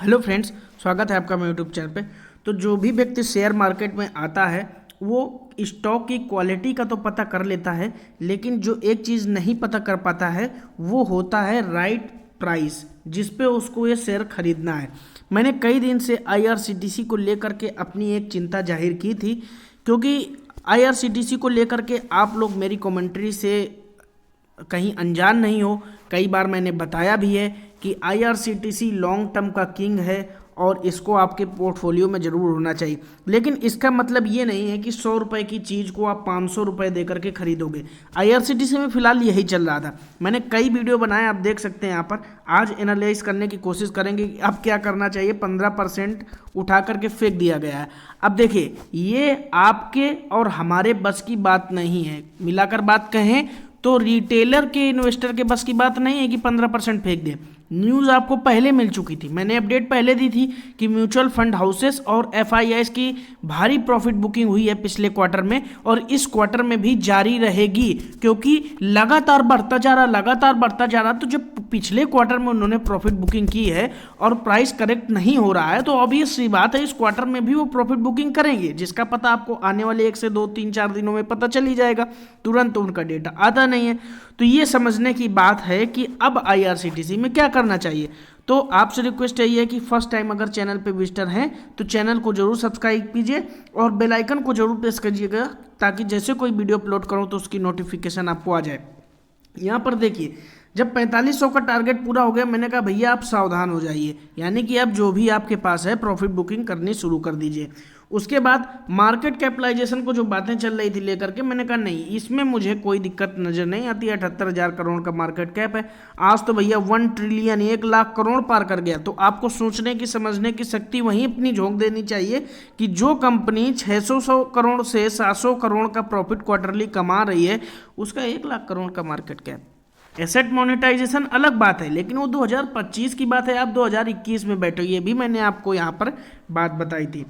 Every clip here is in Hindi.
हेलो फ्रेंड्स, स्वागत है आपका मेरे यूट्यूब चैनल पे। तो जो भी व्यक्ति शेयर मार्केट में आता है वो स्टॉक की क्वालिटी का तो पता कर लेता है, लेकिन जो एक चीज़ नहीं पता कर पाता है वो होता है राइट प्राइस जिस पे उसको ये शेयर खरीदना है। मैंने कई दिन से आईआरसीटीसी को लेकर के अपनी एक चिंता जाहिर की थी, क्योंकि आईआरसीटीसी को लेकर के आप लोग मेरी कमेंट्री से कहीं अनजान नहीं हो। कई बार मैंने बताया भी है कि आईआरसीटीसी लॉन्ग टर्म का किंग है और इसको आपके पोर्टफोलियो में ज़रूर होना चाहिए। लेकिन इसका मतलब ये नहीं है कि 100 रुपये की चीज़ को आप 500 रुपये दे करके खरीदोगे। आईआरसीटीसी में फ़िलहाल यही चल रहा था। मैंने कई वीडियो बनाए, आप देख सकते हैं यहाँ पर। आज एनालाइज करने की कोशिश करेंगे कि अब क्या करना चाहिए। 15% उठा करके फेंक दिया गया है। अब देखिए, ये आपके और हमारे बस की बात नहीं है। मिलाकर बात कहें तो रिटेलर के इन्वेस्टर के बस की बात नहीं है कि 15% फेंक दे। न्यूज़ आपको पहले मिल चुकी थी, मैंने अपडेट पहले दी थी कि म्यूचुअल फंड हाउसेस और एफआईआईस की भारी प्रॉफिट बुकिंग हुई है पिछले क्वार्टर में, और इस क्वार्टर में भी जारी रहेगी, क्योंकि लगातार बढ़ता जा रहा। तो जब पिछले क्वार्टर में उन्होंने प्रॉफिट बुकिंग की है और प्राइस करेक्ट नहीं हो रहा है, तो ऑब्वियस सी बात है इस क्वार्टर में भी वो प्रॉफिट बुकिंग करेंगे, जिसका पता आपको आने वाले 1 से 2 3 4 दिनों में पता चल ही जाएगा। तुरंत तो उनका डेटा आता नहीं है। तो ये समझने की बात है कि अब आईआरसीटीसी में क्या करना चाहिए। तो आपसे रिक्वेस्ट यही है कि फर्स्ट टाइम अगर चैनल पे विजिटर हैं तो चैनल को जरूर सब्सक्राइब कीजिए और बेल आइकन को जरूर प्रेस कीजिएगा, ताकि जैसे कोई वीडियो अपलोड करूं तो उसकी नोटिफिकेशन आपको आ जाए। यहाँ पर देखिए, जब 4500 का टारगेट पूरा हो गया, मैंने कहा भैया आप सावधान हो जाइए, यानी कि अब जो भी आपके पास है प्रॉफिट बुकिंग करनी शुरू कर दीजिए। उसके बाद मार्केट कैपिटलाइजेशन को जो बातें चल रही थी लेकर के, मैंने कहा नहीं, इसमें मुझे कोई दिक्कत नज़र नहीं आती। 78,000 करोड़ का मार्केट कैप है। आज तो भैया 1 ट्रिलियन 1 लाख करोड़ पार कर गया। तो आपको सोचने की समझने की शक्ति वहीं अपनी झोंक देनी चाहिए कि जो कंपनी 600 करोड़ से 700 करोड़ का प्रॉफिट क्वार्टरली कमा रही है, उसका 1 लाख करोड़ का मार्केट कैप। एसेट मोनेटाइजेशन अलग बात है, लेकिन वो 2025 की बात है, आप 2021 में बैठे। ये भी मैंने आपको यहाँ पर बात बताई थी।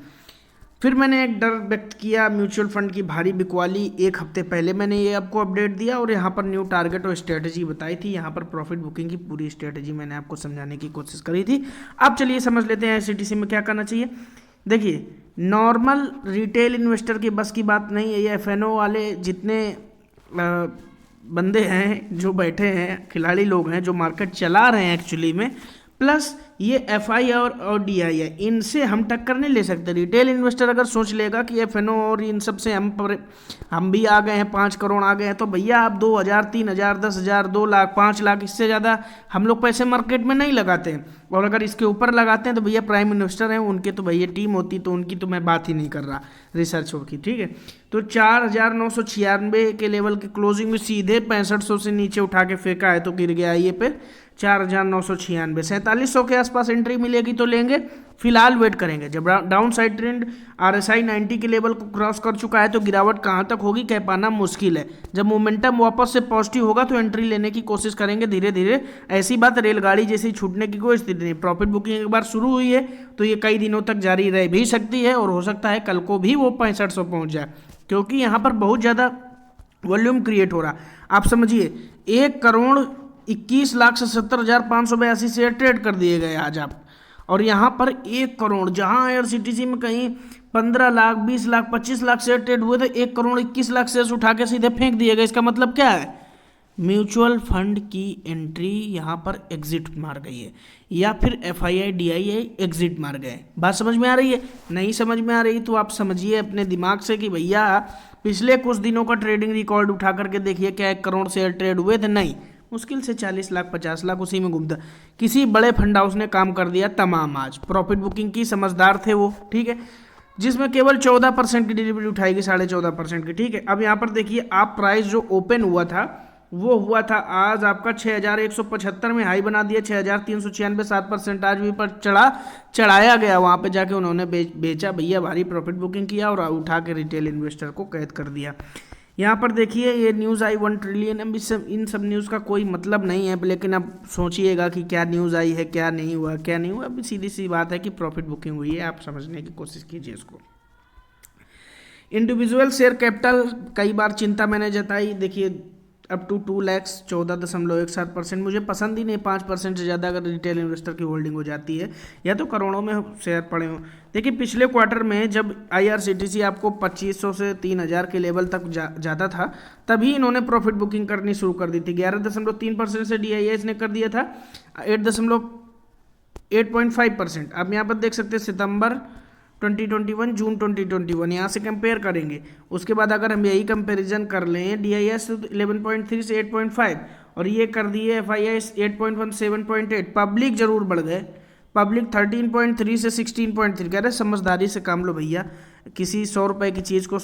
फिर मैंने एक डर व्यक्त किया म्यूचुअल फंड की भारी बिकवाली। 1 हफ्ते पहले मैंने ये आपको अपडेट दिया और यहाँ पर न्यू टारगेट और स्ट्रेटजी बताई थी। यहाँ पर प्रॉफिट बुकिंग की पूरी स्ट्रेटजी मैंने आपको समझाने की कोशिश करी थी। अब चलिए समझ लेते हैं आईआरसीटीसी में क्या करना चाहिए। देखिए, नॉर्मल रिटेल इन्वेस्टर की बस की बात नहीं है। ये एफएनओ वाले जितने बंदे हैं जो बैठे हैं, खिलाड़ी लोग हैं जो मार्केट चला रहे हैं एक्चुअली में, प्लस ये एफआई और डीआई है, इनसे हम टक्कर नहीं ले सकते। रिटेल इन्वेस्टर अगर सोच लेगा कि एफएनओ और इन सब से हम भी आ गए हैं, 5 करोड़ आ गए हैं, तो भैया आप 2,000 3,000 10,000 2 लाख 5 लाख, इससे ज़्यादा हम लोग पैसे मार्केट में नहीं लगाते हैं। और अगर इसके ऊपर लगाते हैं तो भैया प्राइम इन्वेस्टर हैं, उनके तो भैया टीम होती, तो उनकी तो मैं बात ही नहीं कर रहा रिसर्च की, ठीक है। तो 4,996 के लेवल के क्लोजिंग में सीधे 6500 से नीचे उठा के फेंका है, तो गिर गया ये पे 4,996। 4700 के आसपास एंट्री मिलेगी तो लेंगे, फिलहाल वेट करेंगे। जब डाउन साइड ट्रेंड आरएसआई 90 के लेवल को क्रॉस कर चुका है तो गिरावट कहाँ तक होगी कह पाना मुश्किल है। जब मोमेंटम वापस से पॉजिटिव होगा तो एंट्री लेने की कोशिश करेंगे धीरे धीरे। ऐसी बात रेलगाड़ी जैसी छूटने की कोई स्थिति नहीं। प्रॉफिट बुकिंग एक बार शुरू हुई है तो ये कई दिनों तक जारी रह भी सकती है, और हो सकता है कल को भी वो 6500 पहुँच जाए, क्योंकि यहाँ पर बहुत ज़्यादा वॉल्यूम क्रिएट हो रहा। आप समझिए 1,21,70,582 शेयर ट्रेड कर दिए गए आज आप, और यहाँ पर 1 करोड़, जहाँ आईआरसीटीसी में कहीं 15 लाख 20 लाख 25 लाख शेयर ट्रेड हुए थे, 1 करोड़ 21 लाख शेयर उठा के सीधे फेंक दिए गए। इसका मतलब क्या है? म्यूचुअल फंड की एंट्री यहाँ पर एग्जिट मार गई है, या फिर एफआईआई डीआईआई एग्जिट मार गए। बात समझ में आ रही है? नहीं समझ में आ रही तो आप समझिए अपने दिमाग से कि भैया पिछले कुछ दिनों का ट्रेडिंग रिकॉर्ड उठा करके देखिए, क्या 1 करोड़ शेयर ट्रेड हुए थे? नहीं, मुश्किल से 40 लाख 50 लाख उसी में घूमता। किसी बड़े फंड हाउस ने काम कर दिया तमाम। आज प्रॉफिट बुकिंग की समझदार थे वो, ठीक है, जिसमें केवल 14% की डिलीवरी उठाएगी, 14.5% की, ठीक है। अब यहाँ पर देखिए, आप प्राइस जो ओपन हुआ था वो हुआ था आज आपका 6,175 में, हाई बना दिया 6,396, 7% आज भी पर चढ़ाया गया। वहाँ पे जाके उन्होंने बेचा भैया, भारी प्रॉफिट बुकिंग किया और उठा के रिटेल इन्वेस्टर को कैद कर दिया। यहाँ पर देखिए, ये न्यूज़ आई 1 ट्रिलियन। अब इन सब न्यूज़ का कोई मतलब नहीं है, लेकिन अब सोचिएगा कि क्या न्यूज़ आई है, क्या नहीं हुआ, क्या नहीं हुआ। अभी सीधी सी बात है कि प्रॉफिट बुकिंग हुई है, आप समझने की कोशिश कीजिए इसको। इंडिविजुअल शेयर कैपिटल, कई बार चिंता मैंने जताई। देखिए, अप टू 2,14.17%। मुझे पसंद ही नहीं 5% से ज़्यादा अगर रिटेल इन्वेस्टर की होल्डिंग हो जाती है, या तो करोड़ों में शेयर पड़े हों। देखिए पिछले क्वार्टर में जब IRCTC आपको 2500 से 3000 के लेवल तक जाता था, तभी इन्होंने प्रॉफिट बुकिंग करनी शुरू कर दी थी। 11.3% से DIS ने कर दिया था 8.5%। आप यहाँ पर देख सकते हैं सितंबर 2021, जून 2021, यहाँ से कंपेयर करेंगे। उसके बाद अगर हम यही कंपैरिजन कर लें, DIS 11.3 से 8.5, और ये कर दिए FIIs 8.1, 7.8। पब्लिक जरूर बढ़ गए, पब्लिक 13.3 से 16.3। कह रहे समझदारी से काम लो भैया, किसी 100 रुपये की चीज़ को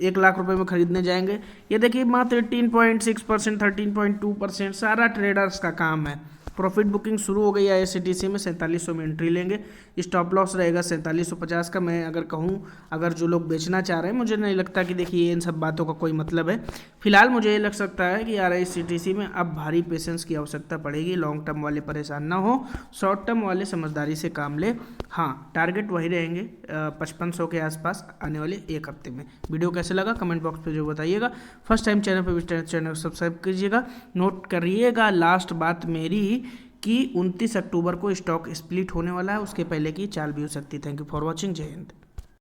1 लाख रुपए में खरीदने जाएंगे। ये देखिए मात्र 18.6%, 13.2%, सारा ट्रेडर्स का काम है। प्रॉफिट बुकिंग शुरू हो गई है IRCTC में। 4700 में एंट्री लेंगे, स्टॉप लॉस रहेगा 4750 का। मैं अगर कहूँ, अगर जो लोग बेचना चाह रहे हैं, मुझे नहीं लगता कि देखिए इन सब बातों का कोई मतलब है। फिलहाल मुझे ये लग सकता है कि IRCTC में अब भारी पेशेंस की आवश्यकता पड़ेगी। लॉन्ग टर्म वाले परेशान ना हो, शॉर्ट टर्म वाले समझदारी से काम ले। हाँ, टारगेट वही रहेंगे 5500 के आसपास आने वाले 1 हफ्ते में। वीडियो कैसे लगा कमेंट बॉक्स पे जो बताइएगा। फर्स्ट टाइम चैनल पर विजिट, चैनल को सब्सक्राइब कीजिएगा। नोट करिएगा लास्ट बात मेरी कि 29 अक्टूबर को स्टॉक स्प्लिट होने वाला है, उसके पहले की चाल भी हो सकती है। थैंक यू फॉर वॉचिंग, जय हिंद।